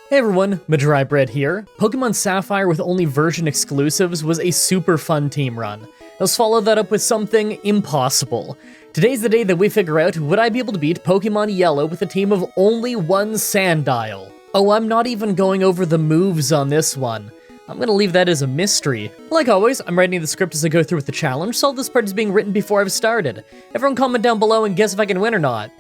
Hey everyone, Mah-Dry-Bread here. Pokemon Sapphire with only version exclusives was a super fun team run. Let's follow that up with something impossible. Today's the day that we figure out, would I be able to beat Pokemon Yellow with a team of only one Sandile? Oh, I'm not even going over the moves on this one. I'm gonna leave that as a mystery. Like always, I'm writing the script as I go through with the challenge, so all this part is being written before I've started. Everyone comment down below and guess if I can win or not.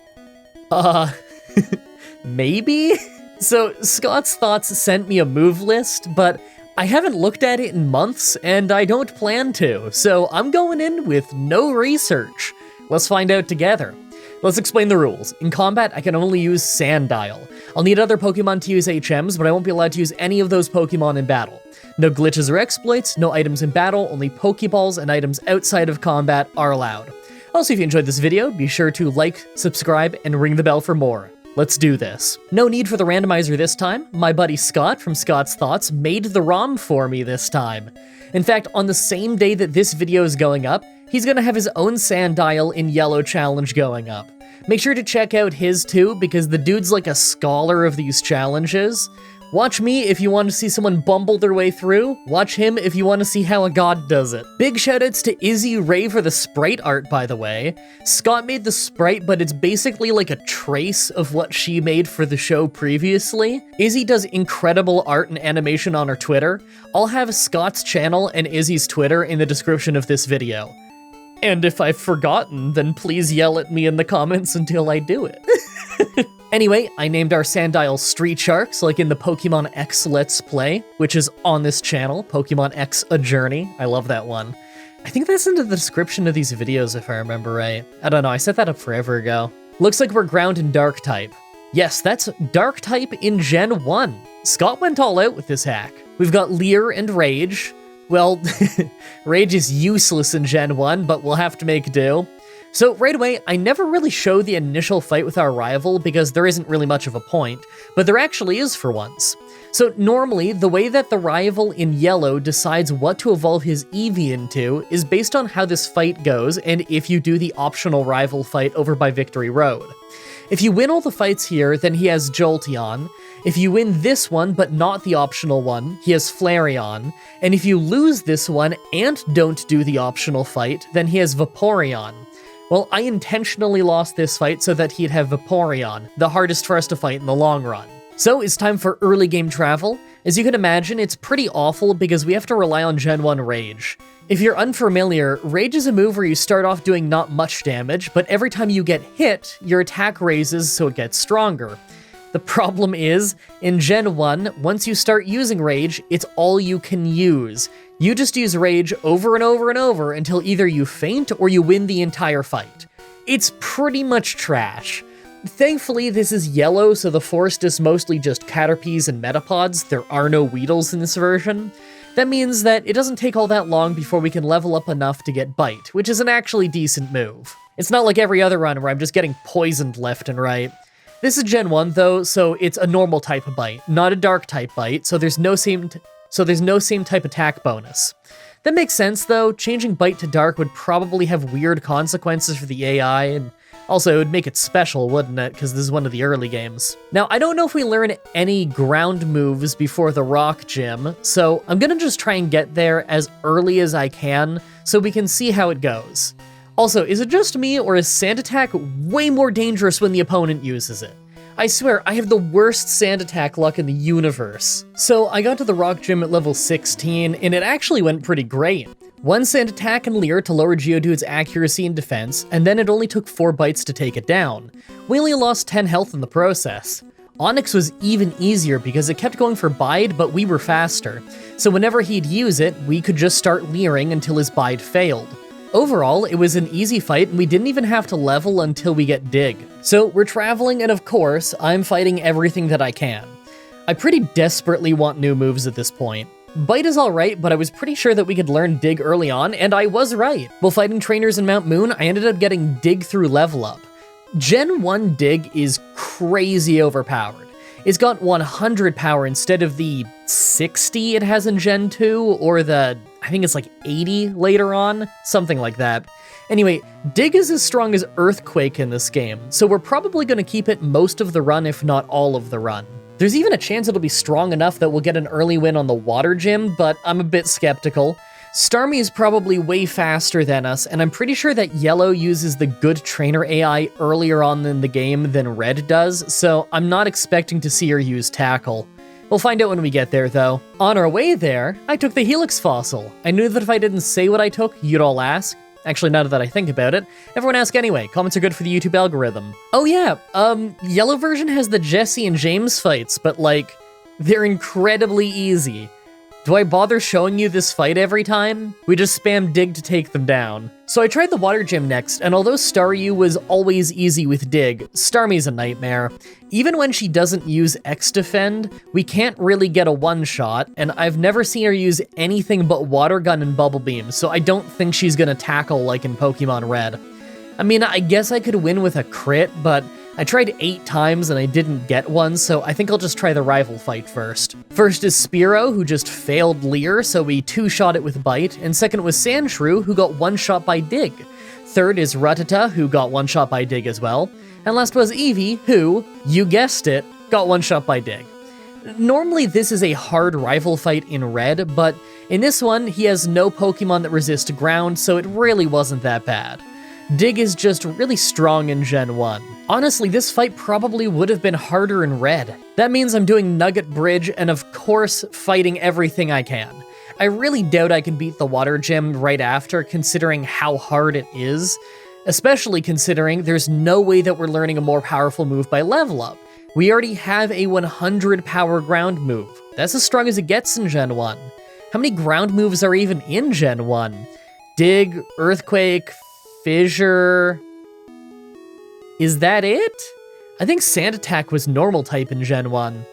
Maybe? So, Scott's Thoughts sent me a move list, but I haven't looked at it in months, and I don't plan to, so I'm going in with no research. Let's find out together. Let's explain the rules. In combat, I can only use Sandile. I'll need other Pokemon to use HMs, but I won't be allowed to use any of those Pokemon in battle. No glitches or exploits, no items in battle, only Pokeballs and items outside of combat are allowed. Also, if you enjoyed this video, be sure to like, subscribe, and ring the bell for more. Let's do this. No need for the randomizer this time. My buddy Scott from Scott's Thoughts made the ROM for me this time. In fact, on the same day that this video is going up, he's gonna have his own Sandile in Yellow challenge going up. Make sure to check out his too, because the dude's like a scholar of these challenges. Watch me if you want to see someone bumble their way through. Watch him if you want to see how a god does it. Big shoutouts to Izzy Ray for the sprite art, by the way. Scott made the sprite, but it's basically like a trace of what she made for the show previously. Izzy does incredible art and animation on her Twitter. I'll have Scott's channel and Izzy's Twitter in the description of this video. And if I've forgotten, then please yell at me in the comments until I do it. Anyway, I named our Sandile Street Sharks, like in the Pokemon X Let's Play, which is on this channel, Pokemon X A Journey. I love that one. I think that's in the description of these videos, if I remember right. I don't know, I set that up forever ago. Looks like we're ground and dark type. Yes, that's dark type in Gen 1. Scott went all out with this hack. We've got Leer and Rage. Well, Rage is useless in Gen 1, but we'll have to make do. So right away, I never really show the initial fight with our rival because there isn't really much of a point, but there actually is for once. So normally, the way that the rival in Yellow decides what to evolve his Eevee into is based on how this fight goes and if you do the optional rival fight over by Victory Road. If you win all the fights here, then he has Jolteon. If you win this one, but not the optional one, he has Flareon. And if you lose this one and don't do the optional fight, then he has Vaporeon. Well, I intentionally lost this fight so that he'd have Vaporeon, the hardest for us to fight in the long run. So it's time for early game travel. As you can imagine, it's pretty awful because we have to rely on Gen 1 Rage. If you're unfamiliar, Rage is a move where you start off doing not much damage, but every time you get hit, your attack raises so it gets stronger. The problem is, in Gen 1, once you start using Rage, it's all you can use. You just use Rage over and over and over until either you faint or you win the entire fight. It's pretty much trash. Thankfully, this is Yellow, so the forest is mostly just Caterpies and Metapods. There are no Weedles in this version. That means that it doesn't take all that long before we can level up enough to get Bite, which is an actually decent move. It's not like every other run where I'm just getting poisoned left and right. This is Gen 1 though, so it's a normal type of Bite, not a dark type Bite, so there's no same type attack bonus. That makes sense though. Changing Bite to Dark would probably have weird consequences for the AI, and also it would make it special, wouldn't it? Because this is one of the early games. Now, I don't know if we learn any ground moves before the Rock Gym, so I'm gonna just try and get there as early as I can so we can see how it goes. Also, is it just me, or is Sand Attack way more dangerous when the opponent uses it? I swear, I have the worst Sand Attack luck in the universe. So I got to the Rock Gym at level 16, and it actually went pretty great. One Sand Attack and Leer to lower Geodude's accuracy and defense, and then it only took 4 bites to take it down. We only lost 10 health in the process. Onix was even easier because it kept going for Bide, but we were faster. So whenever he'd use it, we could just start Leering until his Bide failed. Overall, it was an easy fight, and we didn't even have to level until we get Dig. So we're traveling, and of course, I'm fighting everything that I can. I pretty desperately want new moves at this point. Bite is alright, but I was pretty sure that we could learn Dig early on, and I was right. While fighting trainers in Mount Moon, I ended up getting Dig through level up. Gen 1 Dig is crazy overpowered. It's got 100 power instead of the 60 it has in Gen 2, or the, I think it's like 80 later on, something like that. Anyway, Dig is as strong as Earthquake in this game, so we're probably going to keep it most of the run, if not all of the run. There's even a chance it'll be strong enough that we'll get an early win on the water gym, but I'm a bit skeptical. Starmie is probably way faster than us, and I'm pretty sure that Yellow uses the good trainer AI earlier on in the game than Red does, so I'm not expecting to see her use Tackle. We'll find out when we get there, though. On our way there, I took the Helix fossil. I knew that if I didn't say what I took, you'd all ask. Actually, now that I think about it, everyone ask anyway. Comments are good for the YouTube algorithm. Oh yeah, Yellow version has the Jesse and James fights, but like, they're incredibly easy. Do I bother showing you this fight every time? We just spam dig to take them down. So I tried the water gym next, and although Staryu was always easy with dig, Starmie's a nightmare. Even when she doesn't use X-Defend, we can't really get a one-shot, and I've never seen her use anything but Water Gun and Bubble Beam, so I don't think she's gonna tackle like in Pokemon Red. I mean, I guess I could win with a crit, but I tried 8 times and I didn't get one, so I think I'll just try the rival fight first. First is Spearow, who just failed Leer, so we 2-shot it with Bite, and second was Sandshrew, who got 1-shot by Dig. Third is Rattata, who got 1-shot by Dig as well. And last was Eevee, who, you guessed it, got 1-shot by Dig. Normally this is a hard rival fight in Red, but in this one, he has no Pokemon that resist ground, so it really wasn't that bad. Dig is just really strong in Gen 1. Honestly, this fight probably would have been harder in Red. That means I'm doing Nugget Bridge and of course fighting everything I can. I really doubt I can beat the Water Gym right after, considering how hard it is, especially considering there's no way that we're learning a more powerful move by level up. We already have a 100 power ground move. That's as strong as it gets in Gen 1. How many ground moves are even in Gen 1? Dig, Earthquake, Fissure... Is that it? I think Sand Attack was normal type in Gen 1.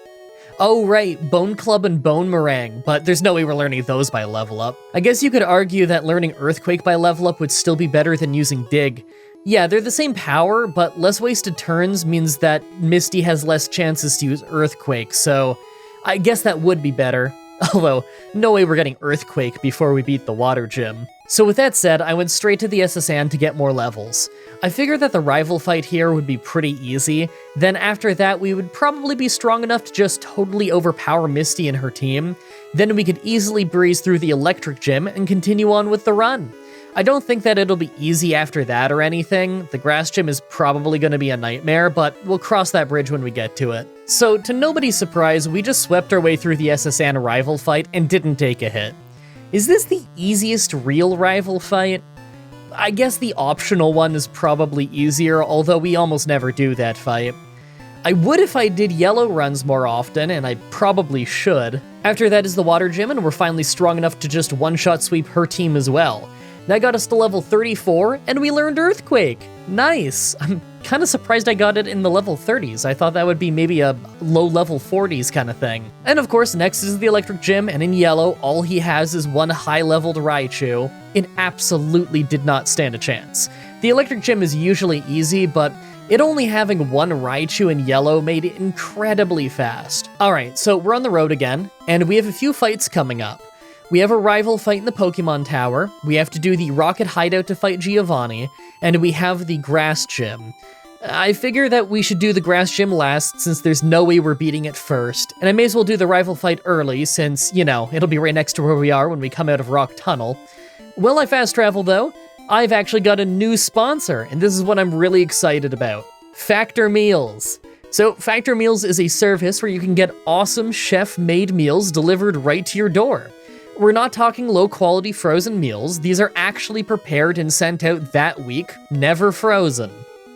Oh right, Bone Club and Bone Meringue, but there's no way we're learning those by level up. I guess you could argue that learning Earthquake by level up would still be better than using Dig. Yeah, they're the same power, but less wasted turns means that Misty has less chances to use Earthquake, so I guess that would be better. Although, no way we're getting Earthquake before we beat the Water Gym. So with that said, I went straight to the SSN to get more levels. I figured that the rival fight here would be pretty easy, then after that we would probably be strong enough to just totally overpower Misty and her team, then we could easily breeze through the Electric Gym and continue on with the run. I don't think that it'll be easy after that or anything. The Grass Gym is probably going to be a nightmare, but we'll cross that bridge when we get to it. So, to nobody's surprise, we just swept our way through the SSN rival fight and didn't take a hit. Is this the easiest real rival fight? I guess the optional one is probably easier, although we almost never do that fight. I would if I did yellow runs more often, and I probably should. After that is the Water Gym, and we're finally strong enough to just one-shot sweep her team as well. That got us to level 34, and we learned Earthquake. Nice! I'm kind of surprised I got it in the level 30s. I thought that would be maybe a low level 40s kind of thing. And of course, next is the Electric Gym, and in yellow, all he has is one high-leveled Raichu. It absolutely did not stand a chance. The Electric Gym is usually easy, but it only having one Raichu in yellow made it incredibly fast. Alright, so we're on the road again, and we have a few fights coming up. We have a rival fight in the Pokemon Tower, we have to do the Rocket Hideout to fight Giovanni, and we have the Grass Gym. I figure that we should do the Grass Gym last, since there's no way we're beating it first, and I may as well do the rival fight early, since, you know, it'll be right next to where we are when we come out of Rock Tunnel. Will I fast travel though? I've actually got a new sponsor, and this is what I'm really excited about. Factor Meals. So, Factor Meals is a service where you can get awesome chef-made meals delivered right to your door. We're not talking low-quality frozen meals, these are actually prepared and sent out that week, never frozen.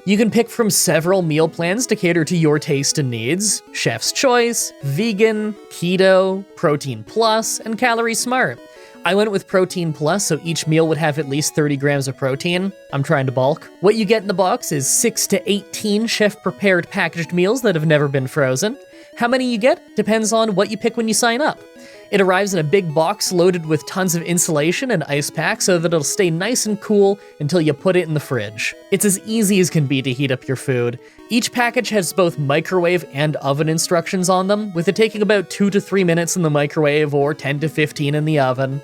You can pick from several meal plans to cater to your taste and needs: Chef's Choice, Vegan, Keto, Protein Plus, and Calorie Smart. I went with Protein Plus, so each meal would have at least 30 grams of protein. I'm trying to bulk. What you get in the box is 6 to 18 chef-prepared packaged meals that have never been frozen. How many you get depends on what you pick when you sign up. It arrives in a big box loaded with tons of insulation and ice packs so that it'll stay nice and cool until you put it in the fridge. It's as easy as can be to heat up your food. Each package has both microwave and oven instructions on them, with it taking about 2 to 3 minutes in the microwave or 10 to 15 in the oven.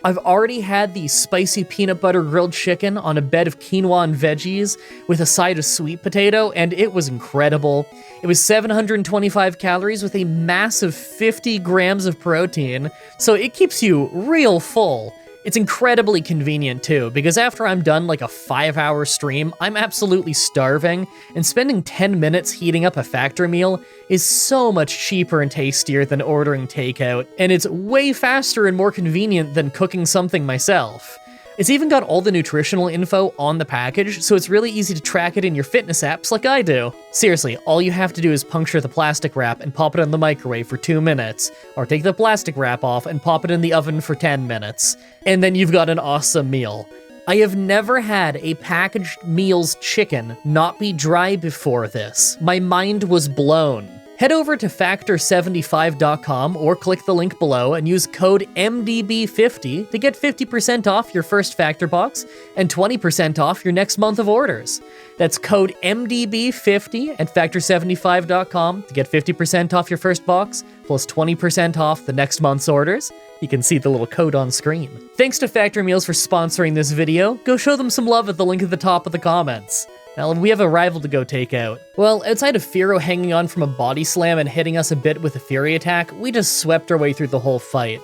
I've already had the spicy peanut butter grilled chicken on a bed of quinoa and veggies with a side of sweet potato, and it was incredible. It was 725 calories with a massive 50 grams of protein, so it keeps you real full. It's incredibly convenient too, because after I'm done like a 5-hour stream, I'm absolutely starving, and spending 10 minutes heating up a factory meal is so much cheaper and tastier than ordering takeout, and it's way faster and more convenient than cooking something myself. It's even got all the nutritional info on the package, so it's really easy to track it in your fitness apps like I do. Seriously, all you have to do is puncture the plastic wrap and pop it in the microwave for 2 minutes, or take the plastic wrap off and pop it in the oven for 10 minutes, and then you've got an awesome meal. I have never had a packaged meals chicken not be dry before this. My mind was blown. Head over to factor75.com or click the link below and use code MDB50 to get 50% off your first Factor box and 20% off your next month of orders. That's code MDB50 at factor75.com to get 50% off your first box plus 20% off the next month's orders. You can see the little code on screen. Thanks to Factor Meals for sponsoring this video. Go show them some love at the link at the top of the comments. Now, we have a rival to go take out. Well, outside of Firo hanging on from a body slam and hitting us a bit with a Fury attack, we just swept our way through the whole fight.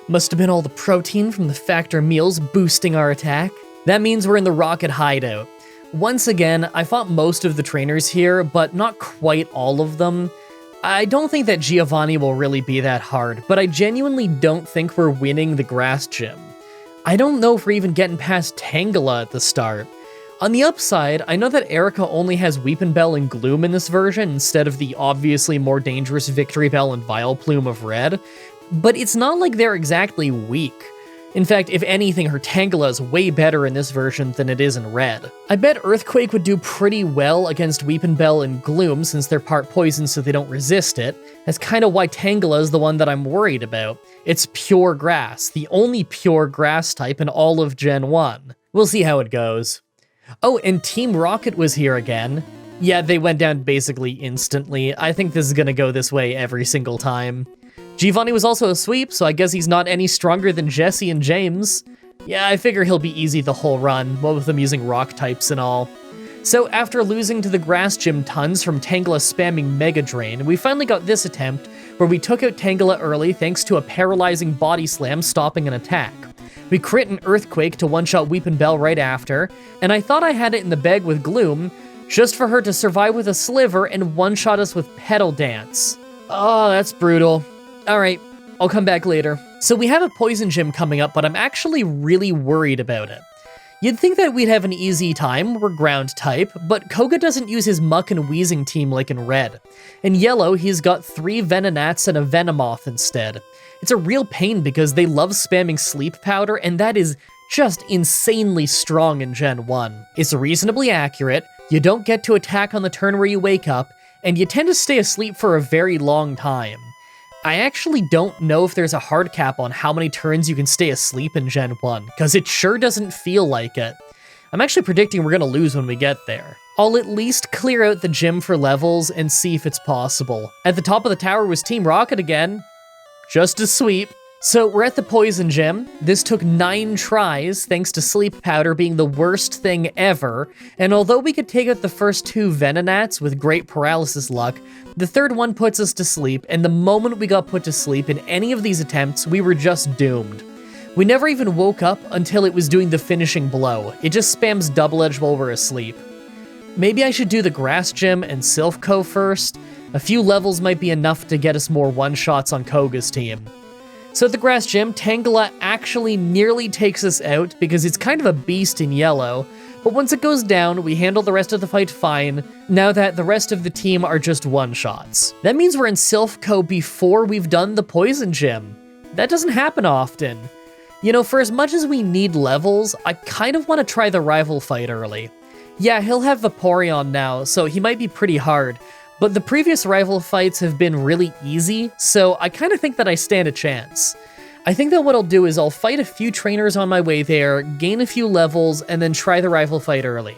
Must have been all the protein from the Factor meals boosting our attack. That means we're in the Rocket hideout. Once again, I fought most of the trainers here, but not quite all of them. I don't think that Giovanni will really be that hard, but I genuinely don't think we're winning the grass gym. I don't know if we're even getting past Tangela at the start. On the upside, I know that Erica only has Weepin' Bell and Gloom in this version instead of the obviously more dangerous Victory Bell and Vileplume of Red, but it's not like they're exactly weak. In fact, if anything, her Tangela is way better in this version than it is in Red. I bet Earthquake would do pretty well against Weepin' Bell and Gloom since they're part poison so they don't resist it. That's kind of why Tangela is the one that I'm worried about. It's pure grass, the only pure grass type in all of Gen 1. We'll see how it goes. Oh, and Team Rocket was here again. Yeah, they went down basically instantly. I think this is gonna go this way every single time. Giovanni was also a sweep, so I guess he's not any stronger than Jesse and James. Yeah, I figure he'll be easy the whole run, both of them using rock types and all. So after losing to the Grass Gym tons from Tangela spamming Mega Drain, we finally got this attempt where we took out Tangela early thanks to a paralyzing body slam stopping an attack. We crit an Earthquake to one-shot Weepin' Bell right after, and I thought I had it in the bag with Gloom, just for her to survive with a Sliver and one-shot us with Petal Dance. Oh, that's brutal. Alright, I'll come back later. So we have a Poison Gym coming up, but I'm actually really worried about it. You'd think that we'd have an easy time, we're ground type, but Koga doesn't use his Muck and Wheezing team like in Red. In Yellow, he's got 3 Venonats and a Venomoth instead. It's a real pain because they love spamming Sleep Powder, and that is just insanely strong in Gen 1. It's reasonably accurate, you don't get to attack on the turn where you wake up, and you tend to stay asleep for a very long time. I actually don't know if there's a hard cap on how many turns you can stay asleep in Gen 1, because it sure doesn't feel like it. I'm actually predicting we're gonna lose when we get there. I'll at least clear out the gym for levels and see if it's possible. At the top of the tower was Team Rocket again. Just a sweep. So we're at the Poison Gym. This took 9 tries, thanks to Sleep Powder being the worst thing ever, and although we could take out the first 2 Venonats with great paralysis luck, the third one puts us to sleep, and the moment we got put to sleep in any of these attempts, we were just doomed. We never even woke up until it was doing the finishing blow. It just spams Double Edge while we're asleep. Maybe I should do the Grass Gym and Silphco first. A few levels might be enough to get us more one-shots on Koga's team. So at the Grass Gym, Tangela actually nearly takes us out because it's kind of a beast in Yellow, but once it goes down, we handle the rest of the fight fine, now that the rest of the team are just one-shots. That means we're in Silphco before we've done the Poison Gym. That doesn't happen often. You know, for as much as we need levels, I kind of want to try the rival fight early. Yeah, he'll have Vaporeon now, so he might be pretty hard, but the previous rival fights have been really easy, so I kind of think that I stand a chance. I think that what I'll do is I'll fight a few trainers on my way there, gain a few levels, and then try the rival fight early.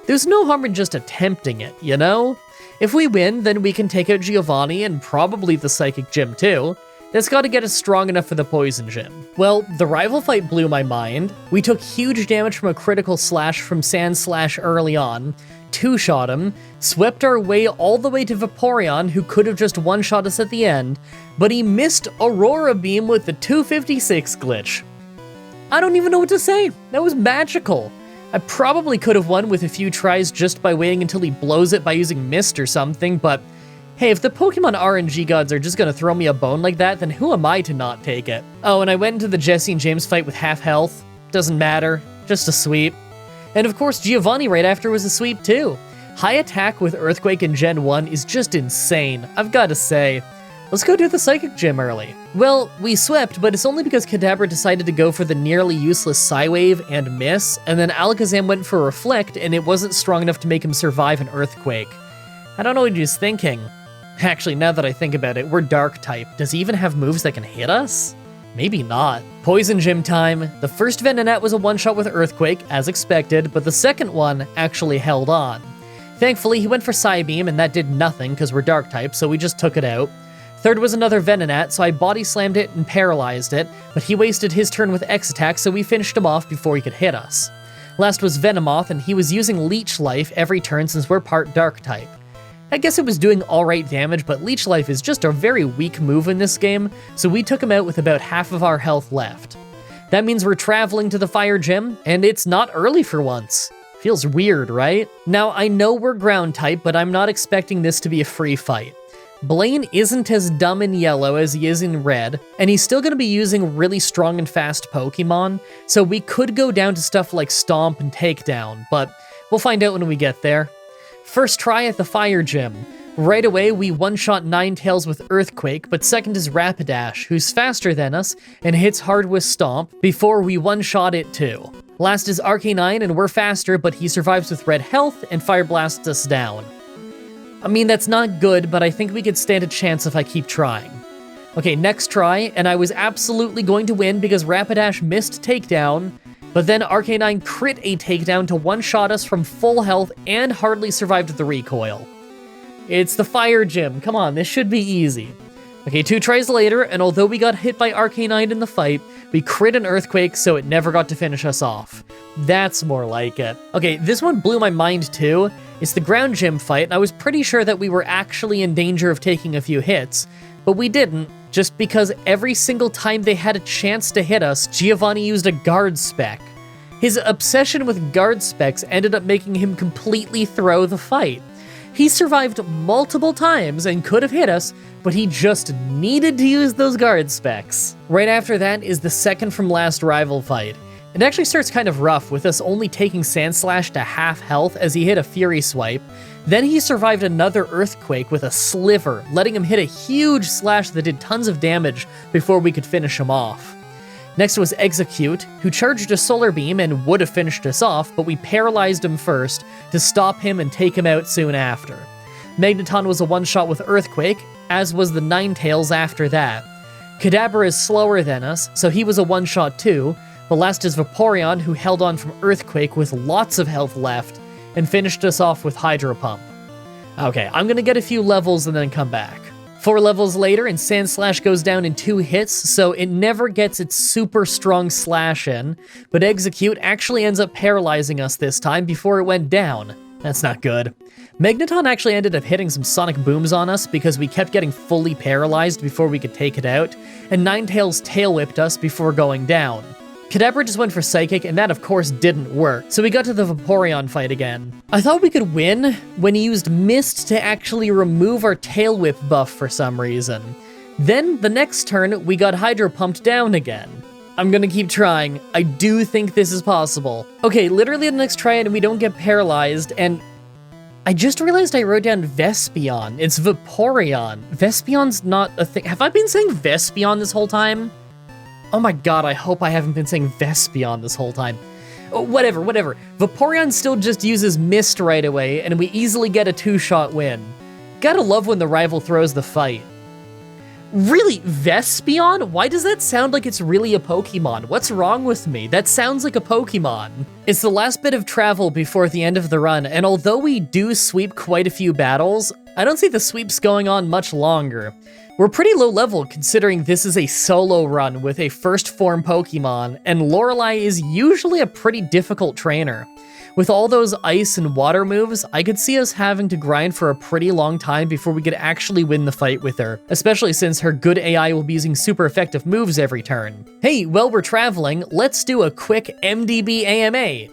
There's no harm in just attempting it, you know? If we win, then we can take out Giovanni and probably the Psychic Gym too. That's gotta get us strong enough for the poison gym. Well, the rival fight blew my mind. We took huge damage from a critical slash from Sand Slash early on, two-shot him, swept our way all the way to Vaporeon, who could have just one-shot us at the end, but he missed Aurora Beam with the 256 glitch. I don't even know what to say. That was magical. I probably could have won with a few tries just by waiting until he blows it by using Mist or something, but hey, if the Pokemon RNG gods are just gonna throw me a bone like that, then who am I to not take it? Oh, and I went into the Jesse and James fight with half health. Doesn't matter, just a sweep. And of course, Giovanni right after was a sweep too. High attack with Earthquake in Gen 1 is just insane, I've gotta say. Let's go do the Psychic Gym early. Well, we swept, but it's only because Kadabra decided to go for the nearly useless Psywave and miss, and then Alakazam went for Reflect, and it wasn't strong enough to make him survive an Earthquake. I don't know what he's thinking. Actually, now that I think about it, we're Dark type. Does he even have moves that can hit us? Maybe not. Poison Gym time. The first Venonat was a one-shot with Earthquake, as expected, but the second one actually held on. Thankfully, he went for Psybeam, and that did nothing because we're Dark type, so we just took it out. Third was another Venonat, so I body slammed it and paralyzed it, but he wasted his turn with X-Attack, so we finished him off before he could hit us. Last was Venomoth, and he was using Leech Life every turn since we're part Dark type. I guess it was doing alright damage, but Leech Life is just a very weak move in this game, so we took him out with about half of our health left. That means we're traveling to the Fire Gym, and it's not early for once. Feels weird, right? Now, I know we're Ground type, but I'm not expecting this to be a free fight. Blaine isn't as dumb in Yellow as he is in Red, and he's still going to be using really strong and fast Pokemon, so we could go down to stuff like Stomp and Takedown, but we'll find out when we get there. First try at the Fire Gym. Right away, we one-shot Ninetales with Earthquake, but second is Rapidash, who's faster than us and hits hard with Stomp, before we one-shot it too. Last is Arcanine, and we're faster, but he survives with Red Health and Fire Blasts us down. I mean, that's not good, but I think we could stand a chance if I keep trying. Okay, next try, and I was absolutely going to win because Rapidash missed Takedown, but then Arcanine crit a Takedown to one-shot us from full health and hardly survived the recoil. It's the Fire Gym, come on, this should be easy. Okay, 2 tries later, and although we got hit by Arcanine in the fight, we crit an Earthquake so it never got to finish us off. That's more like it. Okay, this one blew my mind too. It's the Ground Gym fight, and I was pretty sure that we were actually in danger of taking a few hits, but we didn't, just because every single time they had a chance to hit us, Giovanni used a Guard Spec. His obsession with Guard Specs ended up making him completely throw the fight. He survived multiple times and could have hit us, but he just needed to use those Guard Specs. Right after that is the second from last rival fight. It actually starts kind of rough, with us only taking Sandslash to half health as he hit a Fury Swipe. Then he survived another Earthquake with a Sliver, letting him hit a huge slash that did tons of damage before we could finish him off. Next was Execute, who charged a Solar Beam and would have finished us off, but we paralyzed him first to stop him and take him out soon after. Magneton was a one-shot with Earthquake, as was the Ninetales after that. Kadabra is slower than us, so he was a one-shot too. The last is Vaporeon, who held on from Earthquake with lots of health left, and finished us off with Hydro Pump. Okay, I'm gonna get a few levels and then come back. 4 levels later, and Sandslash goes down in 2 hits, so it never gets its super strong slash in, but Execute actually ends up paralyzing us this time before it went down. That's not good. Magneton actually ended up hitting some Sonic Booms on us because we kept getting fully paralyzed before we could take it out, and Ninetales tail whipped us before going down. Kadabra just went for Psychic, and that of course didn't work, so we got to the Vaporeon fight again. I thought we could win when he used Mist to actually remove our Tail Whip buff for some reason. Then, the next turn, we got Hydro Pumped down again. I'm gonna keep trying. I do think this is possible. Okay, literally the next try and we don't get paralyzed, and I just realized I wrote down Vespion. It's Vaporeon. Vespion's not a thing. Have I been saying Vespion this whole time? Oh my god, I hope I haven't been saying Vespion this whole time. Oh, whatever. Vaporeon still just uses Mist right away, and we easily get a 2-shot win. Gotta love when the rival throws the fight. Really, Vespion? Why does that sound like it's really a Pokemon? What's wrong with me? That sounds like a Pokemon. It's the last bit of travel before the end of the run, and although we do sweep quite a few battles, I don't see the sweeps going on much longer. We're pretty low level considering this is a solo run with a first form Pokemon, and Lorelei is usually a pretty difficult trainer. With all those ice and water moves, I could see us having to grind for a pretty long time before we could actually win the fight with her, especially since her good AI will be using super effective moves every turn. Hey, while we're traveling, let's do a quick MDB AMA.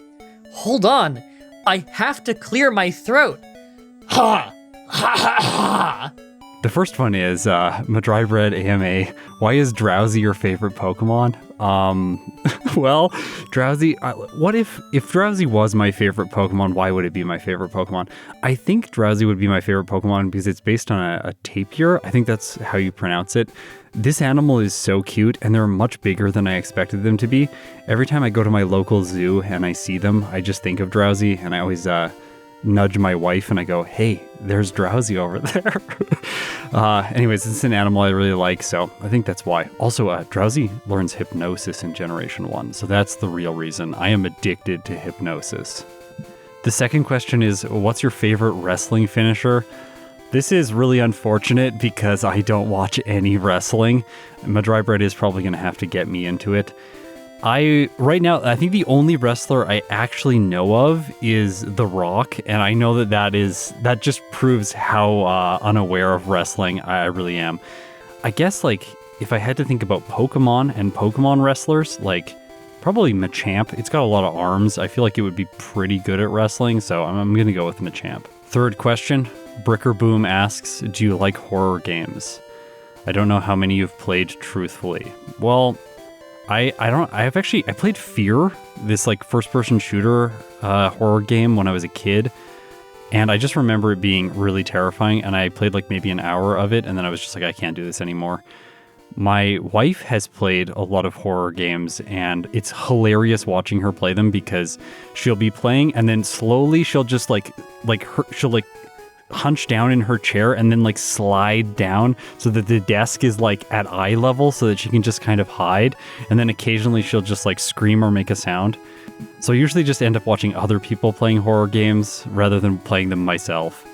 Hold on, I have to clear my throat. Ha! Ha ha ha! The first one is Mah-Dry-Bread AMA. Why is Drowsy your favorite Pokemon? Well, Drowsy, what if Drowsy was my favorite Pokemon, why would it be my favorite Pokemon? I think Drowsy would be my favorite Pokemon because it's based on a tapir. I think that's how you pronounce it. This animal is so cute, and they're much bigger than I expected them to be. Every time I go to my local zoo and I see them, I just think of Drowsy, and I always nudge my wife and I go, hey, there's Drowsy over there. Anyways, it's an animal I really like, so I think that's why. Also, Drowsy learns hypnosis in Generation 1, so that's the real reason. I am addicted to hypnosis. The second question is, what's your favorite wrestling finisher? This is really unfortunate because I don't watch any wrestling. Mah-Dry-Bread is probably going to have to get me into it. Right now, I think the only wrestler I actually know of is The Rock, and I know that just proves how unaware of wrestling I really am. I guess, like, if I had to think about Pokemon and Pokemon wrestlers, like, probably Machamp. It's got a lot of arms. I feel like it would be pretty good at wrestling, so I'm going to go with Machamp. Third question, Bricker Boom asks, do you like horror games? I don't know how many you've played truthfully. Well, I played Fear, this like first-person shooter horror game when I was a kid, and I just remember it being really terrifying, and I played like maybe an hour of it, and then I was just like, I can't do this anymore. My wife has played a lot of horror games, and it's hilarious watching her play them because she'll be playing, and then slowly she'll just she'll hunch down in her chair and then like slide down so that the desk is like at eye level so that she can just kind of hide, and then occasionally she'll just like scream or make a sound. So I usually just end up watching other people playing horror games rather than playing them myself.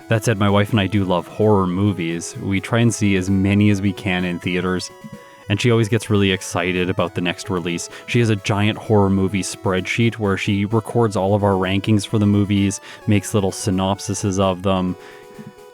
That said, my wife and I do love horror movies. We try and see as many as we can in theaters, and she always gets really excited about the next release. She has a giant horror movie spreadsheet where she records all of our rankings for the movies, makes little synopsises of them.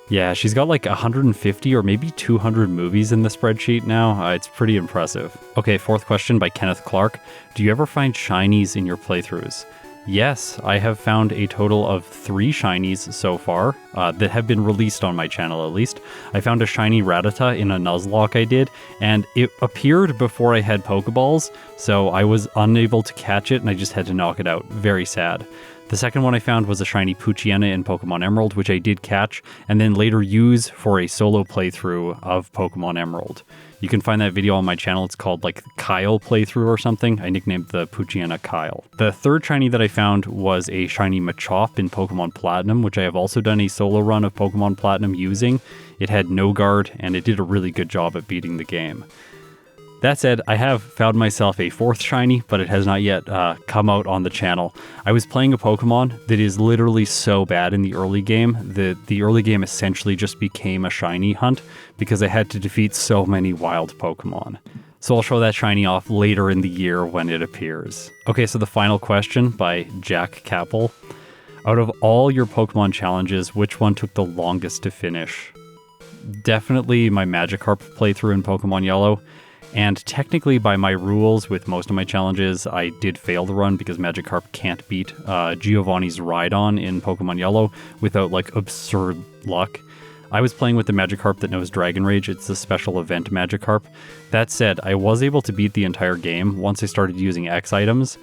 Yeah, she's got like 150 or maybe 200 movies in the spreadsheet now. It's pretty impressive. Okay, fourth question by Kenneth Clark. Do you ever find shinies in your playthroughs? Yes, I have found a total of 3 shinies so far that have been released on my channel at least. I found a shiny Rattata in a Nuzlocke I did, and it appeared before I had Pokeballs, so I was unable to catch it and I just had to knock it out. Very sad. The second one I found was a shiny Poochyena in Pokemon Emerald, which I did catch, and then later use for a solo playthrough of Pokemon Emerald. You can find that video on my channel. It's called like Kyle playthrough or something. I nicknamed the Poochyena Kyle. The third shiny that I found was a shiny Machop in Pokemon Platinum, which I have also done a solo run of Pokemon Platinum using. It had no guard, and it did a really good job at beating the game. That said, I have found myself a fourth shiny, but it has not yet come out on the channel. I was playing a Pokemon that is literally so bad in the early game that the early game essentially just became a shiny hunt because I had to defeat so many wild Pokemon. So I'll show that shiny off later in the year when it appears. Okay, so the final question by Jack Capel. Out of all your Pokemon challenges, which one took the longest to finish? Definitely my Magikarp playthrough in Pokemon Yellow. And technically, by my rules with most of my challenges, I did fail the run because Magikarp can't beat Giovanni's Rhydon in Pokemon Yellow without, like, absurd luck. I was playing with the Magikarp that knows Dragon Rage. It's the special event Magikarp. That said, I was able to beat the entire game once I started using X items.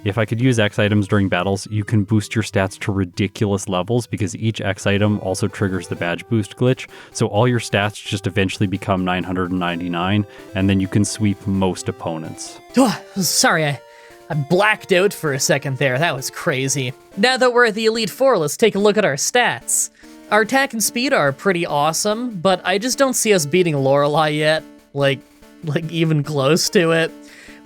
If I could use X items during battles, you can boost your stats to ridiculous levels because each X item also triggers the badge boost glitch, so all your stats just eventually become 999, and then you can sweep most opponents. Oh, sorry, I blacked out for a second there. That was crazy. Now that we're at the Elite Four, let's take a look at our stats. Our attack and speed are pretty awesome, but I just don't see us beating Lorelei yet, like even close to it.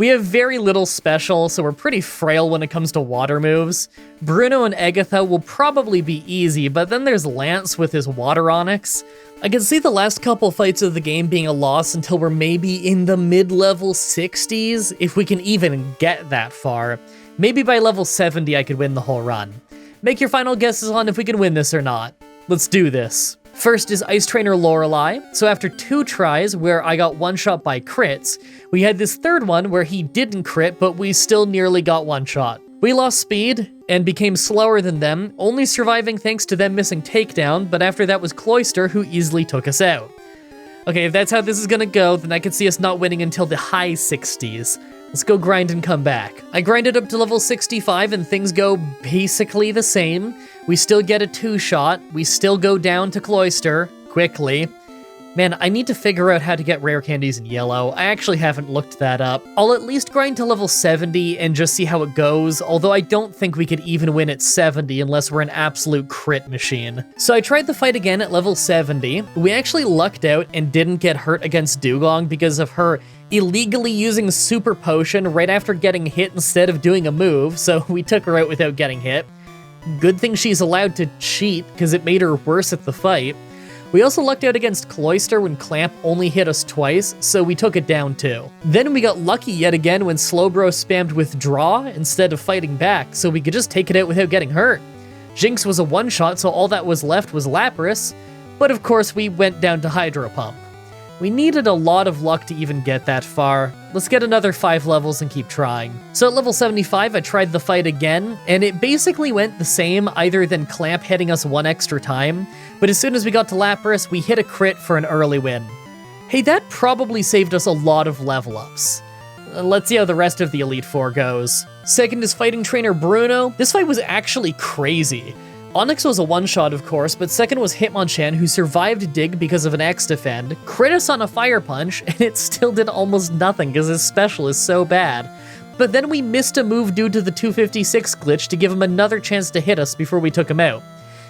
We have very little special, so we're pretty frail when it comes to water moves. Bruno and Agatha will probably be easy, but then there's Lance with his water onyx. I can see the last couple fights of the game being a loss until we're maybe in the mid-level 60s, if we can even get that far. Maybe by level 70 I could win the whole run. Make your final guesses on if we can win this or not. Let's do this. First is Ice Trainer Lorelei. So after 2 tries where I got one-shot by crits, we had this third one where he didn't crit, but we still nearly got one-shot. We lost speed and became slower than them, only surviving thanks to them missing takedown, but after that was Cloyster who easily took us out. Okay, if that's how this is gonna go, then I could see us not winning until the high 60s. Let's go grind and come back. I grinded up to level 65 and things go basically the same. We still get a 2-shot, we still go down to Cloyster, quickly. Man, I need to figure out how to get rare candies in yellow. I actually haven't looked that up. I'll at least grind to level 70 and just see how it goes, although I don't think we could even win at 70 unless we're an absolute crit machine. So I tried the fight again at level 70. We actually lucked out and didn't get hurt against Dugong because of her illegally using Super Potion right after getting hit instead of doing a move, so we took her out without getting hit. Good thing she's allowed to cheat, because it made her worse at the fight. We also lucked out against Cloyster when Clamp only hit us twice, so we took it down too. Then we got lucky yet again when Slowbro spammed Withdraw instead of fighting back, so we could just take it out without getting hurt. Jinx was a one-shot, so all that was left was Lapras, but of course we went down to Hydro Pump. We needed a lot of luck to even get that far. Let's get another 5 levels and keep trying. So at level 75, I tried the fight again, and it basically went the same other than Clamp hitting us 1 extra time, but as soon as we got to Lapras, we hit a crit for an early win. Hey, that probably saved us a lot of level ups. Let's see how the rest of the Elite Four goes. Second is Fighting Trainer Bruno. This fight was actually crazy. Onyx was a one-shot, of course, but second was Hitmonchan, who survived Dig because of an X-Defend, crit us on a Fire Punch, and it still did almost nothing because his special is so bad. But then we missed a move due to the 256 glitch to give him another chance to hit us before we took him out.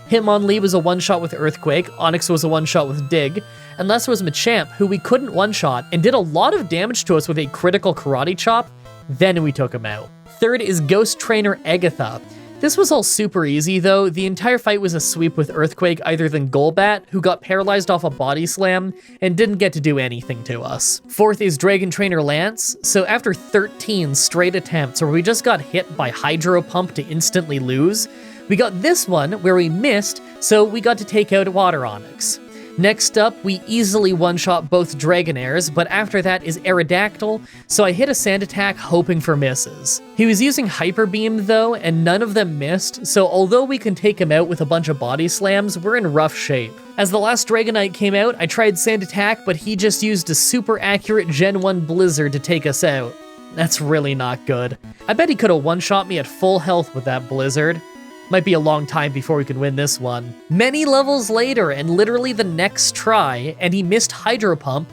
Hitmonlee was a one-shot with Earthquake, Onyx was a one-shot with Dig, and last was Machamp, who we couldn't one-shot and did a lot of damage to us with a critical Karate Chop, then we took him out. Third is Ghost Trainer Agatha. This was all super easy though. The entire fight was a sweep with Earthquake other than Golbat, who got paralyzed off a Body Slam and didn't get to do anything to us. Fourth is Dragon Trainer Lance. So after 13 straight attempts where we just got hit by Hydro Pump to instantly lose, we got this one where we missed, so we got to take out Water Onyx. Next up, we easily one-shot both Dragonairs, but after that is Aerodactyl, so I hit a Sand Attack hoping for misses. He was using Hyper Beam though, and none of them missed, so although we can take him out with a bunch of Body Slams, we're in rough shape. As the last Dragonite came out, I tried Sand Attack, but he just used a super accurate Gen 1 Blizzard to take us out. That's really not good. I bet he could have one-shot me at full health with that Blizzard. Might be a long time before we can win this one. Many levels later, and literally the next try, and he missed Hydro Pump,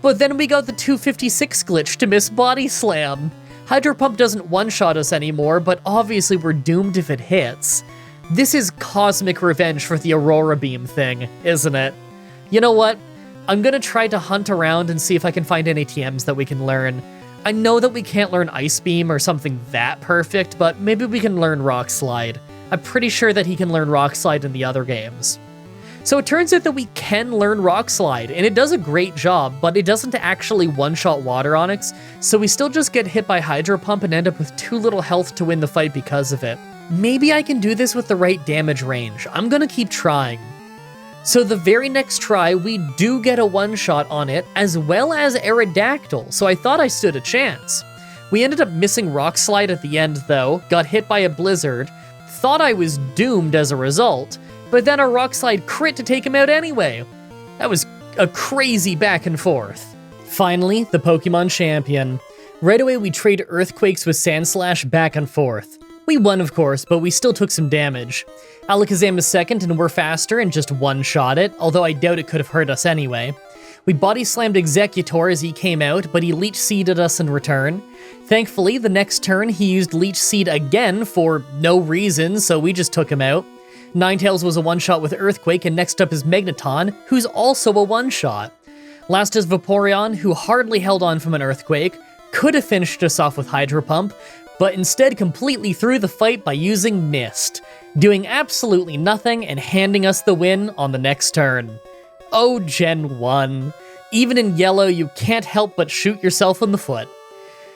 but then we got the 256 glitch to miss Body Slam. Hydro Pump doesn't one-shot us anymore, but obviously we're doomed if it hits. This is cosmic revenge for the Aurora Beam thing, isn't it? You know what? I'm gonna try to hunt around and see if I can find any TMs that we can learn. I know that we can't learn Ice Beam or something that perfect, but maybe we can learn Rock Slide. I'm pretty sure that he can learn Rock Slide in the other games. So it turns out that we can learn Rock Slide, and it does a great job, but it doesn't actually one-shot Water Onyx, so we still just get hit by Hydro Pump and end up with too little health to win the fight because of it. Maybe I can do this with the right damage range. I'm gonna keep trying. So the very next try, we do get a one-shot on it, as well as Aerodactyl, so I thought I stood a chance. We ended up missing Rock Slide at the end though, got hit by a Blizzard, thought I was doomed as a result, but then a Rock Slide crit to take him out anyway. That was a crazy back and forth. Finally, the Pokemon champion. Right away we trade Earthquakes with Sandslash back and forth. We won of course, but we still took some damage. Alakazam is second and we're faster and just one-shot it, although I doubt it could have hurt us anyway. We body slammed Exeggutor as he came out, but he Leech Seeded us in return. Thankfully, the next turn he used Leech Seed again for no reason, so we just took him out. Ninetales was a one-shot with Earthquake, and next up is Magneton, who's also a one-shot. Last is Vaporeon, who hardly held on from an Earthquake, could have finished us off with Hydro Pump, but instead completely threw the fight by using Mist, doing absolutely nothing and handing us the win on the next turn. Oh, Gen 1. Even in yellow, you can't help but shoot yourself in the foot.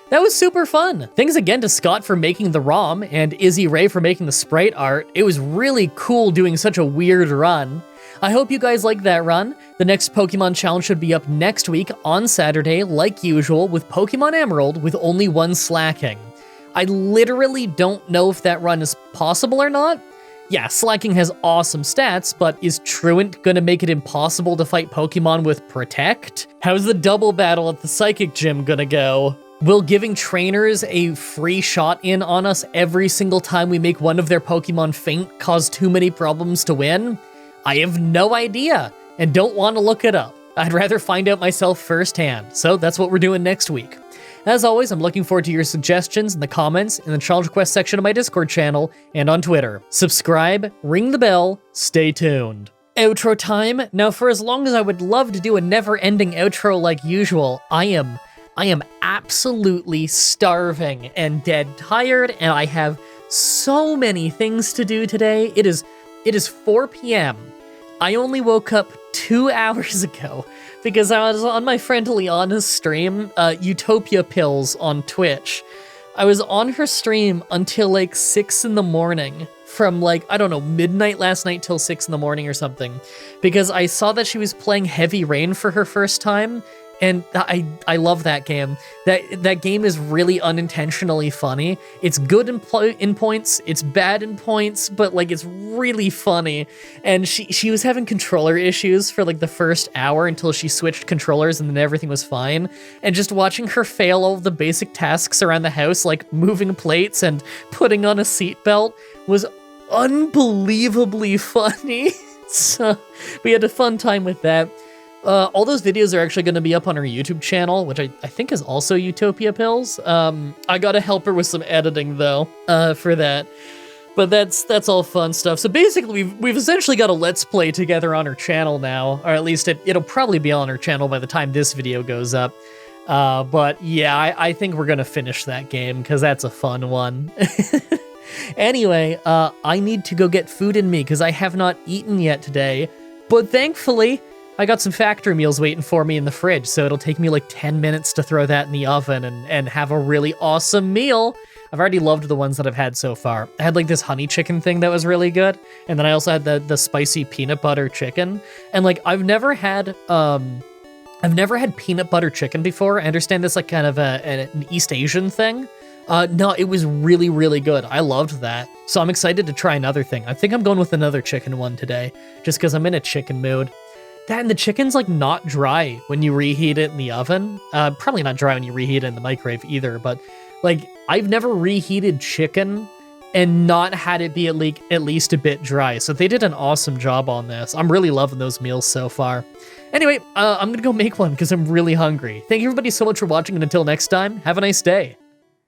That was super fun. Thanks again to Scott for making the ROM and Izzy Ray for making the sprite art. It was really cool doing such a weird run. I hope you guys liked that run. The next Pokemon Challenge should be up next week on Saturday, like usual, with Pokemon Emerald with only one slacking. I literally don't know if that run is possible or not. Yeah, slacking has awesome stats, but is Truant gonna make it impossible to fight Pokemon with Protect? How's the double battle at the Psychic Gym gonna go? Will giving trainers a free shot in on us every single time we make one of their Pokemon faint cause too many problems to win? I have no idea, and don't want to look it up. I'd rather find out myself firsthand, so that's what we're doing next week. As always, I'm looking forward to your suggestions in the comments, in the challenge request section of my Discord channel, and on Twitter. Subscribe, ring the bell, stay tuned. Outro time. Now, for as long as I would love to do a never-ending outro like usual, I am absolutely starving and dead tired, and I have so many things to do today. It is 4 p.m. I only woke up 2 hours ago because I was on my friend Liana's stream, Utopia Pills on Twitch. I was on her stream until like 6 in the morning, from like, I don't know, midnight last night till 6 in the morning or something, because I saw that she was playing Heavy Rain for her first time, and I love that game. That game is really unintentionally funny. It's good in points, it's bad in points, but like it's really funny. And she was having controller issues for like the first hour until she switched controllers and then everything was fine. And just watching her fail all of the basic tasks around the house, like moving plates and putting on a seatbelt, was unbelievably funny. So we had a fun time with that. All those videos are actually going to be up on our YouTube channel, which I think is also Utopia Pills. I gotta help her with some editing though, for that. But that's all fun stuff. So basically, we've essentially got a Let's Play together on her channel now, or at least it'll probably be on her channel by the time this video goes up. But yeah, I think we're gonna finish that game because that's a fun one. Anyway, I need to go get food in me because I have not eaten yet today. But thankfully, I got some factory meals waiting for me in the fridge, so it'll take me like 10 minutes to throw that in the oven and have a really awesome meal. I've already loved the ones that I've had so far. I had like this honey chicken thing that was really good, and then I also had the spicy peanut butter chicken. And like I've never had peanut butter chicken before. I understand this like kind of an East Asian thing. No, it was really, really good. I loved that. So I'm excited to try another thing. I think I'm going with another chicken one today, just because I'm in a chicken mood. That and the chicken's like not dry when you reheat it in the oven. Probably not dry when you reheat it in the microwave either, but like I've never reheated chicken and not had it be at least a bit dry. So they did an awesome job on this. I'm really loving those meals so far. Anyway, I'm gonna go make one because I'm really hungry. Thank you everybody so much for watching, and until next time, have a nice day.